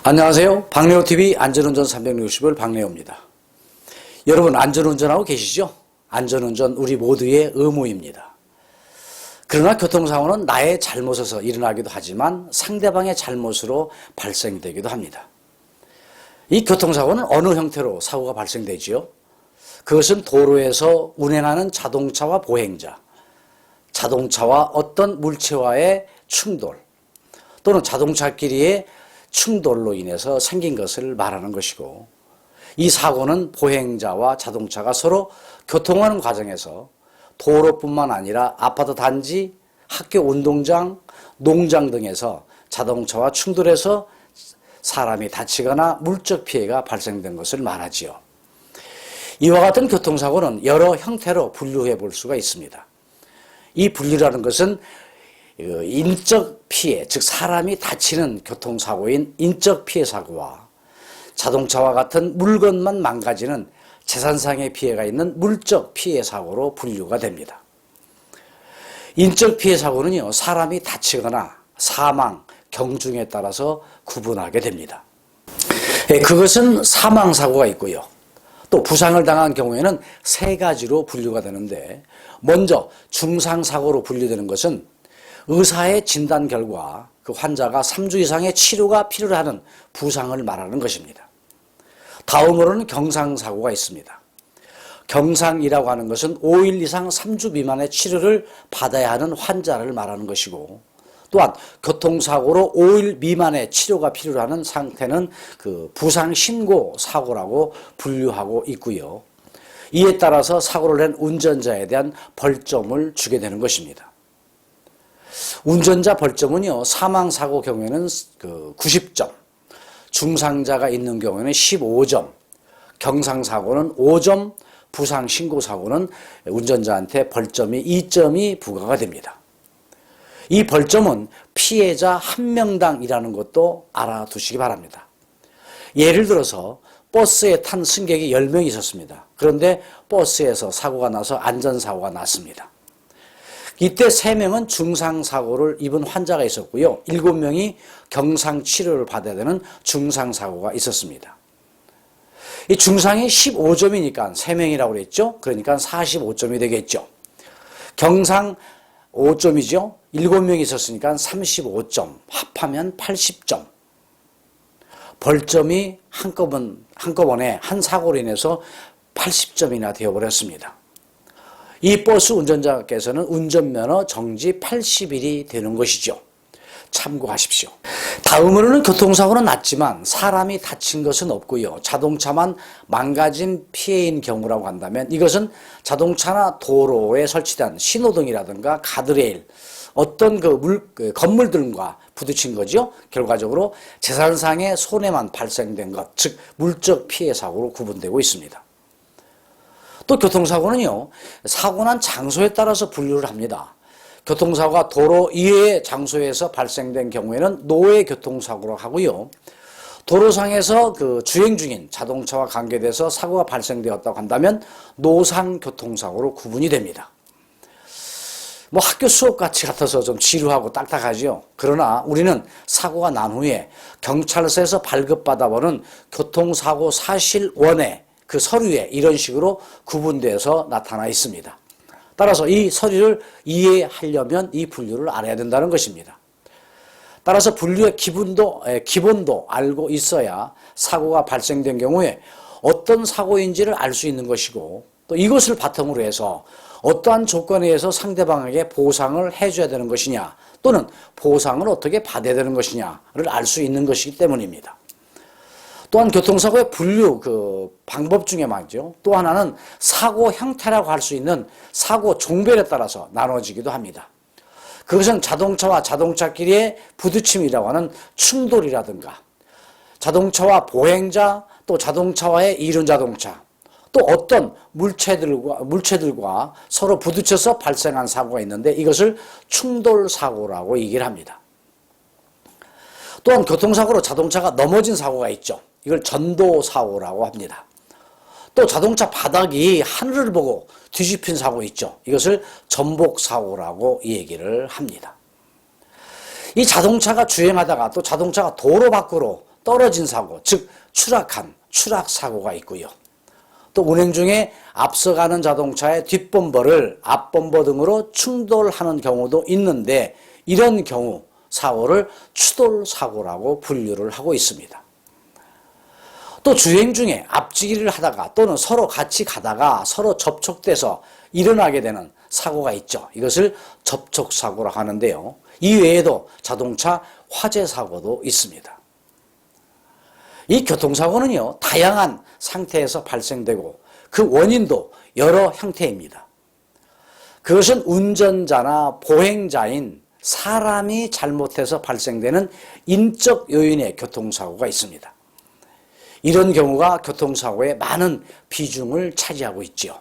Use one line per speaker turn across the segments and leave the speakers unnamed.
안녕하세요. 박래호TV 안전운전 360을 박래호입니다. 여러분 안전운전하고 계시죠? 안전운전 우리 모두의 의무입니다. 그러나 교통사고는 나의 잘못에서 일어나기도 하지만 상대방의 잘못으로 발생되기도 합니다. 이 교통사고는 어느 형태로 사고가 발생되지요? 그것은 도로에서 운행하는 자동차와 보행자, 자동차와 어떤 물체와의 충돌, 또는 자동차끼리의 충돌로 인해서 생긴 것을 말하는 것이고, 이 사고는 보행자와 자동차가 서로 교통하는 과정에서 도로뿐만 아니라 아파트 단지, 학교 운동장, 농장 등에서 자동차와 충돌해서 사람이 다치거나 물적 피해가 발생된 것을 말하지요. 이와 같은 교통사고는 여러 형태로 분류해 볼 수가 있습니다. 이 분류라는 것은 인적 피해, 즉 사람이 다치는 교통사고인 인적 피해 사고와 자동차와 같은 물건만 망가지는 재산상의 피해가 있는 물적 피해 사고로 분류가 됩니다. 인적 피해 사고는요, 사람이 다치거나 사망, 경중에 따라서 구분하게 됩니다. 그것은 사망 사고가 있고요. 또 부상을 당한 경우에는 세 가지로 분류가 되는데, 먼저 중상 사고로 분류되는 것은 의사의 진단 결과 그 환자가 3주 이상의 치료가 필요하는 부상을 말하는 것입니다. 다음으로는 경상사고가 있습니다. 경상이라고 하는 것은 5일 이상 3주 미만의 치료를 받아야 하는 환자를 말하는 것이고, 또한 교통사고로 5일 미만의 치료가 필요하는 상태는 그 부상신고 사고라고 분류하고 있고요. 이에 따라서 사고를 낸 운전자에 대한 벌점을 주게 되는 것입니다. 운전자 벌점은요, 사망사고 경우에는 90점, 중상자가 있는 경우에는 15점, 경상사고는 5점, 부상신고사고는 운전자한테 벌점이 2점이 부과가 됩니다. 이 벌점은 피해자 한 명당이라는 것도 알아두시기 바랍니다. 예를 들어서 버스에 탄 승객이 10명이 있었습니다. 그런데 버스에서 사고가 나서 안전사고가 났습니다. 이때 3명은 중상사고를 입은 환자가 있었고요. 7명이 경상치료를 받아야 되는 중상사고가 있었습니다. 이 중상이 15점이니까 3명이라고 그랬죠. 그러니까 45점이 되겠죠. 경상 5점이죠. 7명이 있었으니까 35점, 합하면 80점. 벌점이 한꺼번에 한 사고로 인해서 80점이나 되어버렸습니다. 이 버스 운전자께서는 운전면허 정지 80일이 되는 것이죠. 참고하십시오. 다음으로는 교통사고는 났지만 사람이 다친 것은 없고요. 자동차만 망가진 피해인 경우라고 한다면 이것은 자동차나 도로에 설치된 신호등이라든가 가드레일, 어떤 건물들과 부딪힌 거죠. 결과적으로 재산상의 손해만 발생된 것, 즉 물적 피해 사고로 구분되고 있습니다. 또 교통사고는요, 사고 난 장소에 따라서 분류를 합니다. 교통사고가 도로 이외의 장소에서 발생된 경우에는 노외 교통사고로 하고요. 도로상에서 주행 중인 자동차와 관계돼서 사고가 발생되었다고 한다면 노상 교통사고로 구분이 됩니다. 학교 수업같이 같아서 좀 지루하고 딱딱하죠. 그러나 우리는 사고가 난 후에 경찰서에서 발급받아보는 교통사고 사실원의 그 서류에 이런 식으로 구분돼서 나타나 있습니다. 따라서 이 서류를 이해하려면 이 분류를 알아야 된다는 것입니다. 따라서 분류의 기본도 알고 있어야 사고가 발생된 경우에 어떤 사고인지를 알 수 있는 것이고, 또 이것을 바탕으로 해서 어떠한 조건에 의해서 상대방에게 보상을 해줘야 되는 것이냐, 또는 보상을 어떻게 받아야 되는 것이냐를 알 수 있는 것이기 때문입니다. 또한 교통사고의 분류 방법 중에 말이죠. 또 하나는 사고 형태라고 할 수 있는 사고 종별에 따라서 나눠지기도 합니다. 그것은 자동차와 자동차끼리의 부딪힘이라고 하는 충돌이라든가, 자동차와 보행자, 또 자동차와의 이륜자동차, 또 어떤 물체들과 서로 부딪혀서 발생한 사고가 있는데 이것을 충돌사고라고 얘기를 합니다. 또한 교통사고로 자동차가 넘어진 사고가 있죠. 이걸 전도사고라고 합니다. 또 자동차 바닥이 하늘을 보고 뒤집힌 사고 있죠. 이것을 전복사고라고 얘기를 합니다. 이 자동차가 주행하다가 또 자동차가 도로 밖으로 떨어진 사고, 즉 추락한 추락사고가 있고요. 또 운행 중에 앞서가는 자동차의 뒷범퍼를 앞범퍼 등으로 충돌하는 경우도 있는데 이런 경우 사고를 추돌사고라고 분류를 하고 있습니다. 또 주행 중에 앞지기를 하다가 또는 서로 같이 가다가 서로 접촉돼서 일어나게 되는 사고가 있죠. 이것을 접촉사고라고 하는데요. 이 외에도 자동차 화재사고도 있습니다. 이 교통사고는요, 다양한 상태에서 발생되고 그 원인도 여러 형태입니다. 그것은 운전자나 보행자인 사람이 잘못해서 발생되는 인적 요인의 교통사고가 있습니다. 이런 경우가 교통사고의 많은 비중을 차지하고 있죠.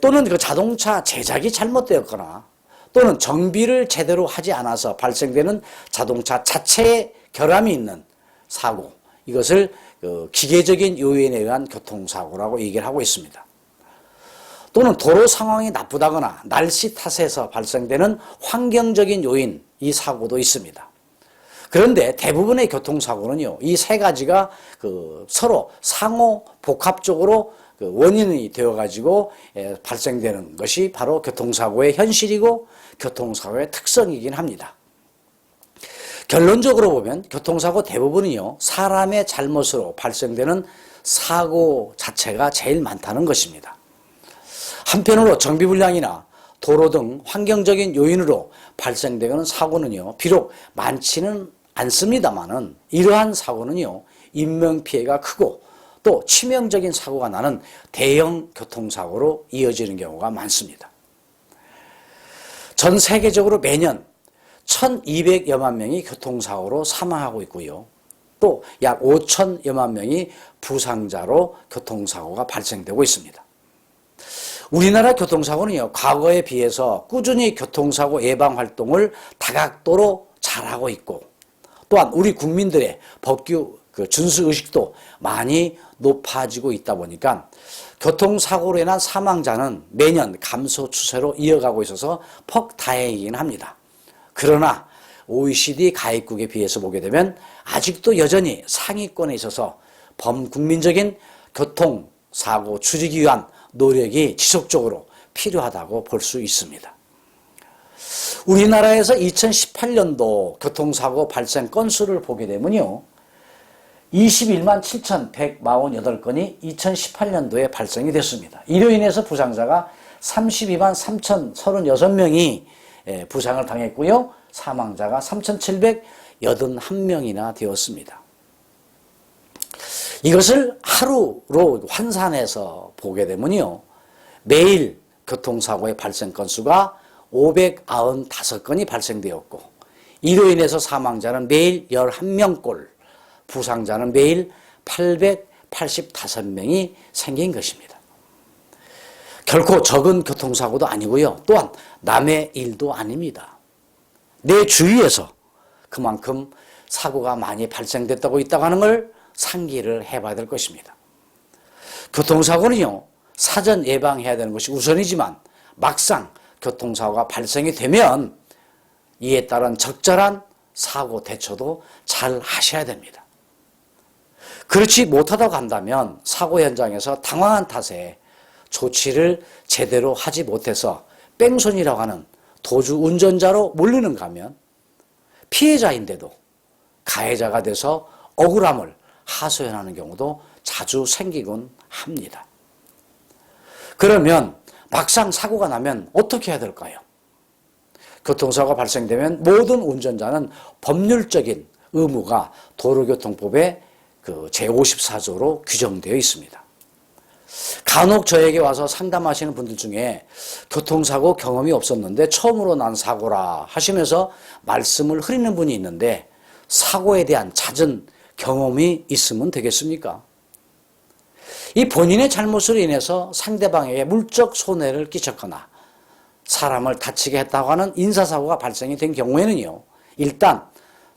또는 그 자동차 제작이 잘못되었거나 또는 정비를 제대로 하지 않아서 발생되는 자동차 자체에 결함이 있는 사고, 이것을 기계적인 요인에 의한 교통사고라고 얘기를 하고 있습니다. 또는 도로 상황이 나쁘다거나 날씨 탓에서 발생되는 환경적인 요인, 이 사고도 있습니다. 그런데 대부분의 교통사고는요, 이 세 가지가 서로 상호 복합적으로 원인이 되어가지고 발생되는 것이 바로 교통사고의 현실이고 교통사고의 특성이긴 합니다. 결론적으로 보면 교통사고 대부분은요, 사람의 잘못으로 발생되는 사고 자체가 제일 많다는 것입니다. 한편으로 정비불량이나 도로 등 환경적인 요인으로 발생되는 사고는요, 비록 많지는 않습니다만은 이러한 사고는요, 인명피해가 크고 또 치명적인 사고가 나는 대형 교통사고로 이어지는 경우가 많습니다. 전 세계적으로 매년 1200여만 명이 교통사고로 사망하고 있고요. 또 약 5000여만 명이 부상자로 교통사고가 발생되고 있습니다. 우리나라 교통사고는요, 과거에 비해서 꾸준히 교통사고 예방 활동을 다각도로 잘하고 있고 또한 우리 국민들의 법규 준수 의식도 많이 높아지고 있다 보니까 교통사고로 인한 사망자는 매년 감소 추세로 이어가고 있어서 퍽 다행이긴 합니다. 그러나 OECD 가입국에 비해서 보게 되면 아직도 여전히 상위권에 있어서 범국민적인 교통사고 줄이기 위한 노력이 지속적으로 필요하다고 볼 수 있습니다. 우리나라에서 2018년도 교통사고 발생 건수를 보게 되면요, 21만 7,148건이 2018년도에 발생이 됐습니다. 이로 인해서 부상자가 32만 3,036명이 부상을 당했고요, 사망자가 3,781명이나 되었습니다. 이것을 하루로 환산해서 보게 되면요, 매일 교통사고의 발생 건수가 595건이 발생되었고 이로 인해서 사망자는 매일 11명꼴, 부상자는 매일 885명이 생긴 것입니다. 결코 적은 교통사고도 아니고요, 또한 남의 일도 아닙니다. 내 주위에서 그만큼 사고가 많이 발생됐다고 있다고 하는 걸 상기를 해봐야 될 것입니다. 교통사고는요, 사전 예방해야 되는 것이 우선이지만 막상 교통사고가 발생이 되면 이에 따른 적절한 사고 대처도 잘 하셔야 됩니다. 그렇지 못하다고 한다면 사고 현장에서 당황한 탓에 조치를 제대로 하지 못해서 뺑소니라고 하는 도주 운전자로 몰리는가 하면 피해자인데도 가해자가 돼서 억울함을 하소연하는 경우도 자주 생기곤 합니다. 그러면 막상 사고가 나면 어떻게 해야 될까요? 교통사고가 발생되면 모든 운전자는 법률적인 의무가 도로교통법의 제54조로 규정되어 있습니다. 간혹 저에게 와서 상담하시는 분들 중에 교통사고 경험이 없었는데 처음으로 난 사고라 하시면서 말씀을 흐리는 분이 있는데 사고에 대한 잦은 경험이 있으면 되겠습니까? 이 본인의 잘못으로 인해서 상대방에게 물적 손해를 끼쳤거나 사람을 다치게 했다고 하는 인사사고가 발생이 된 경우에는요, 일단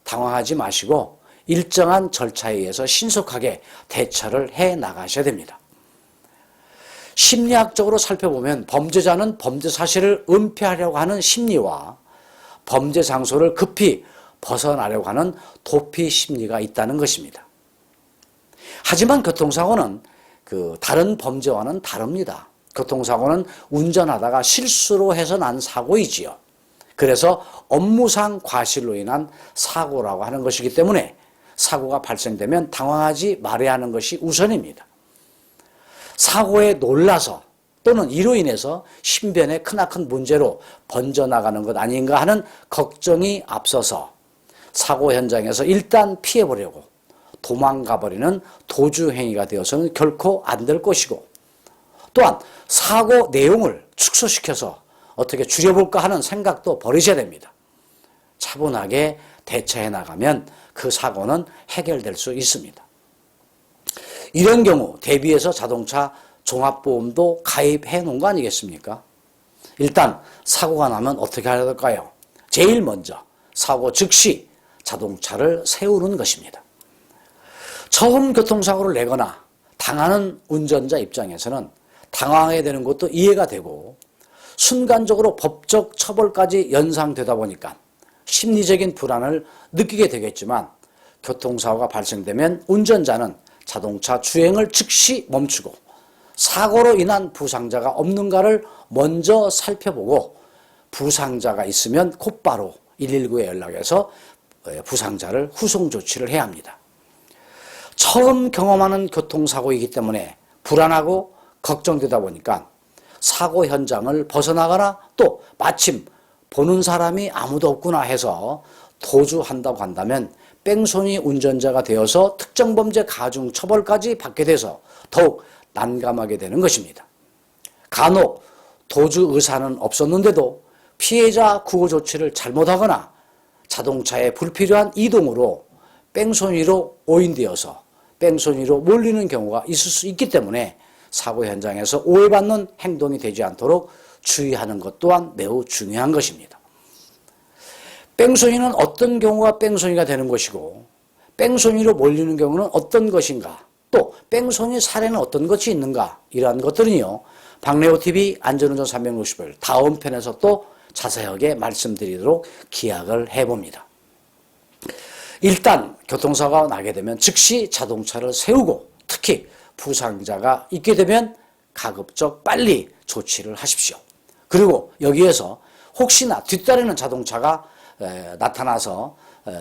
당황하지 마시고 일정한 절차에 의해서 신속하게 대처를 해 나가셔야 됩니다. 심리학적으로 살펴보면 범죄자는 범죄 사실을 은폐하려고 하는 심리와 범죄 장소를 급히 벗어나려고 하는 도피 심리가 있다는 것입니다. 하지만 교통사고는 다른 범죄와는 다릅니다. 교통사고는 운전하다가 실수로 해서 난 사고이지요. 그래서 업무상 과실로 인한 사고라고 하는 것이기 때문에 사고가 발생되면 당황하지 말아야 하는 것이 우선입니다. 사고에 놀라서 또는 이로 인해서 신변에 크나큰 문제로 번져나가는 것 아닌가 하는 걱정이 앞서서 사고 현장에서 일단 피해보려고 도망가버리는 도주행위가 되어서는 결코 안 될 것이고, 또한 사고 내용을 축소시켜서 어떻게 줄여볼까 하는 생각도 버리셔야 됩니다. 차분하게 대처해 나가면 그 사고는 해결될 수 있습니다. 이런 경우 대비해서 자동차 종합보험도 가입해 놓은 거 아니겠습니까? 일단 사고가 나면 어떻게 해야 될까요? 제일 먼저 사고 즉시 자동차를 세우는 것입니다. 처음 교통사고를 내거나 당하는 운전자 입장에서는 당황하게 되는 것도 이해가 되고, 순간적으로 법적 처벌까지 연상되다 보니까 심리적인 불안을 느끼게 되겠지만, 교통사고가 발생되면 운전자는 자동차 주행을 즉시 멈추고 사고로 인한 부상자가 없는가를 먼저 살펴보고, 부상자가 있으면 곧바로 119에 연락해서 부상자를 후송 조치를 해야 합니다. 처음 경험하는 교통사고이기 때문에 불안하고 걱정되다 보니까 사고 현장을 벗어나거나 또 마침 보는 사람이 아무도 없구나 해서 도주한다고 한다면 뺑소니 운전자가 되어서 특정범죄 가중 처벌까지 받게 돼서 더욱 난감하게 되는 것입니다. 간혹 도주 의사는 없었는데도 피해자 구호 조치를 잘못하거나 자동차의 불필요한 이동으로 뺑소니로 오인되어서 뺑소니로 몰리는 경우가 있을 수 있기 때문에 사고 현장에서 오해받는 행동이 되지 않도록 주의하는 것 또한 매우 중요한 것입니다. 뺑소니는 어떤 경우가 뺑소니가 되는 것이고, 뺑소니로 몰리는 경우는 어떤 것인가, 또 뺑소니 사례는 어떤 것이 있는가, 이러한 것들은요, 박래호TV 안전운전 360을 다음 편에서 또 자세하게 말씀드리도록 기약을 해봅니다. 일단 교통사고가 나게 되면 즉시 자동차를 세우고, 특히 부상자가 있게 되면 가급적 빨리 조치를 하십시오. 그리고 여기에서 혹시나 뒤따르는 자동차가 나타나서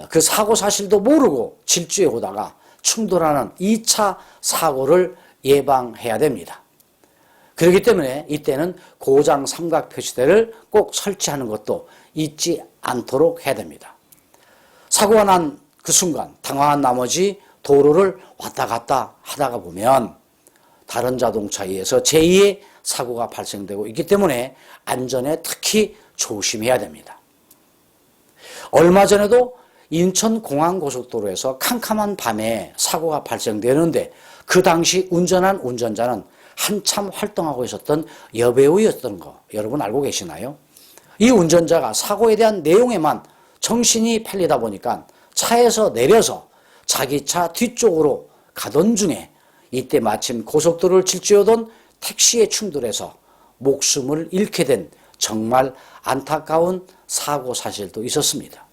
그 사고 사실도 모르고 질주해 오다가 충돌하는 2차 사고를 예방해야 됩니다. 그렇기 때문에 이때는 고장 삼각 표시대를 꼭 설치하는 것도 잊지 않도록 해야 됩니다. 사고가 난 그 순간 당황한 나머지 도로를 왔다 갔다 하다가 보면 다른 자동차에 의해서 제2의 사고가 발생되고 있기 때문에 안전에 특히 조심해야 됩니다. 얼마 전에도 인천공항고속도로에서 캄캄한 밤에 사고가 발생되는데, 그 당시 운전한 운전자는 한참 활동하고 있었던 여배우였던 거 여러분 알고 계시나요? 이 운전자가 사고에 대한 내용에만 정신이 팔리다 보니까 차에서 내려서 자기 차 뒤쪽으로 가던 중에 이때 마침 고속도로를 질주하던 택시에 충돌해서 목숨을 잃게 된 정말 안타까운 사고 사실도 있었습니다.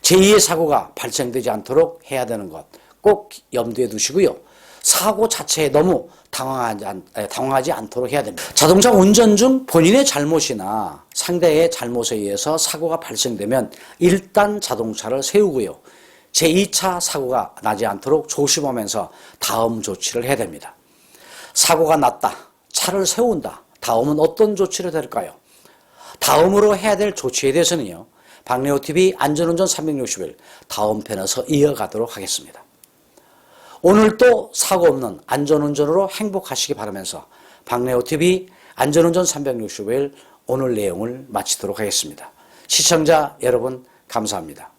제2의 사고가 발생되지 않도록 해야 되는 것 꼭 염두에 두시고요. 사고 자체에 너무 당황하지 않도록 해야 됩니다. 자동차 운전 중 본인의 잘못이나 상대의 잘못에 의해서 사고가 발생되면 일단 자동차를 세우고요. 제2차 사고가 나지 않도록 조심하면서 다음 조치를 해야 됩니다. 사고가 났다. 차를 세운다. 다음은 어떤 조치를 될까요? 다음으로 해야 될 조치에 대해서는요, 박래호TV 안전운전 360일 다음 편에서 이어가도록 하겠습니다. 오늘도 사고 없는 안전운전으로 행복하시기 바라면서 박래호TV 안전운전 365일 오늘 내용을 마치도록 하겠습니다. 시청자 여러분 감사합니다.